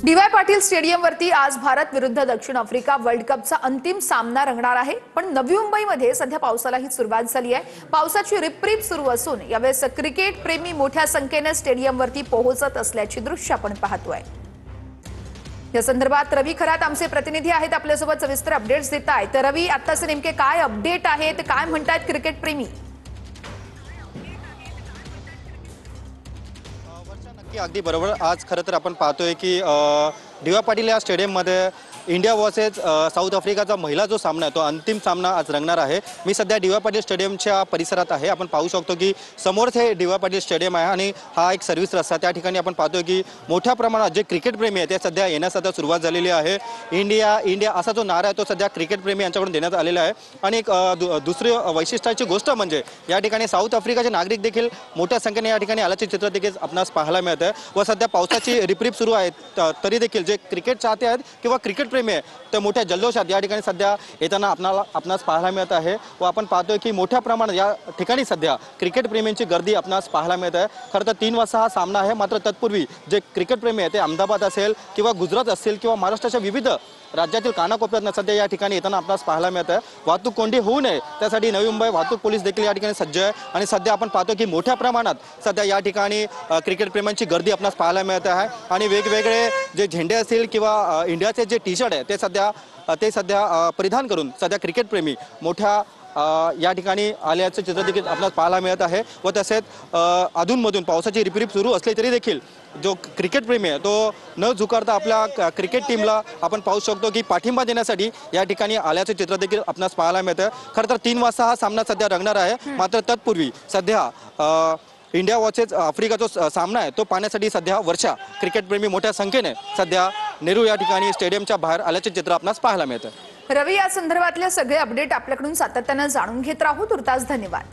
DY. Patil स्टेडियमवरती आज भारत विरुद्ध दक्षिण आफ्रिका वर्ल्ड कपचा अंतिम सामना रंगणार आहे। पण नवी मुंबईमध्ये सध्या पावसालाही सुरुवात झाली आहे। पावसाची रिपरिप सुरू असून यावेळेस क्रिकेट प्रेमी मोठ्या संख्येने स्टेडियमवरती पोहोचत असल्याची दृश्य आपण पाहतोय। या संदर्भात रवी खरात आमचे प्रतिनिधी आहेत, आपल्यासोबत सविस्तर अपडेट्स देत आहेत। तर रवी, आताचे नेमके काय अपडेट आहेत, काय म्हणतात क्रिकेट प्रेमी? अगदी बरोबर। आज खरं तर आपण पाहतोय की डी.वाय. पाटील या स्टेडियममध्ये इंडिया वर्सेस साऊथ आफ्रिकाचा महिला जो सामना आहे तो अंतिम सामना आज रंगणार आहे। मी सध्या डी.वाय. पाटील स्टेडियमच्या परिसरात आहे। आपण पाहू शकतो की समोरच हे डी.वाय. पाटील स्टेडियम आहे आणि हा एक सर्व्हिस रस्ता, त्या ठिकाणी आपण पाहतोय की मोठ्या प्रमाणात जे क्रिकेट प्रेमी आहेत ते सध्या येण्यास आता सुरुवात झालेली आहे। इंडिया इंडिया असा जो नारा आहे तो सध्या क्रिकेट प्रेमी यांच्याकडून देण्यात आलेला आहे। आणि एक दुसरी वैशिष्ट्याची गोष्ट म्हणजे या ठिकाणी साऊथ आफ्रिकाचे नागरिक देखील मोठ्या संख्येने या ठिकाणी आल्याचे चित्र देखील आपणास पाहायला मिळत आहे। व सध्या पावसाची रिपरिप सुरू आहे, तरी देखील जे क्रिकेट चाहते आहेत किंवा क्रिकेट प्रेमी आहे ते मोठ्या जल्लोषात या ठिकाणी सध्या येताना आपणास पाहायला मिळत आहे। व आपण पाहतोय की मोठ्या प्रमाणात या ठिकाणी सध्या क्रिकेट प्रेमींची गर्दी आपणास पाहायला मिळत आहे। खरं तर 3 वाजता हा सामना आहे, मात्र तत्पूर्वी जे क्रिकेट प्रेमी आहे ते अहमदाबाद असेल किंवा गुजरात असेल किंवा महाराष्ट्राच्या विविध राज्यातील कानाकोपऱ्यात सध्या या ठिकाणी येताना आपणास पाहायला मिळत आहे। वाहतूक कोंडी होऊ नये त्यासाठी नवी मुंबई वाहतूक पोलीस देखील या ठिकाणी सज्ज आहे आणि सध्या आपण पाहतो की मोठ्या प्रमाणात सध्या या ठिकाणी क्रिकेट प्रेमींची गर्दी आपणास पाहायला मिळत आहे। आणि वेगवेगळे जे झेंडे असतील किंवा इंडियाचे जे टी शर्ट आहे ते सध्या परिधान करून सध्या क्रिकेट प्रेमी मोठ्या या ठिकाणी आल्याचं चित्र देखील आपल्याला पाहायला मिळत आहे। व तसेच अधूनमधून पावसाची रिपरिप सुरू असली तरी देखील जो क्रिकेट प्रेमी आहे तो न झुकारता आपल्या क्रिकेट टीमला आपण पाहू शकतो की पाठिंबा देण्यासाठी या ठिकाणी आल्याचे चित्र देखील आपल्याला पाहायला मिळतं। खरं तर 3 वाजता हा सामना सध्या रंगणार आहे, मात्र तत्पूर्वी सध्या इंडिया वर्सेस आफ्रिका जो सामना आहे तो पाहण्यासाठी सध्या वर्षा क्रिकेट प्रेमी मोठ्या संख्येने सध्या नेहरू या ठिकाणी स्टेडियमच्या बाहेर आल्याचे चित्र आपल्याला पाहायला मिळतं। रवी, या संदर्भातले सगळे अपडेट आपल्याकडून सातत्याने जाणून घेत राहू। तुर्तास धन्यवाद।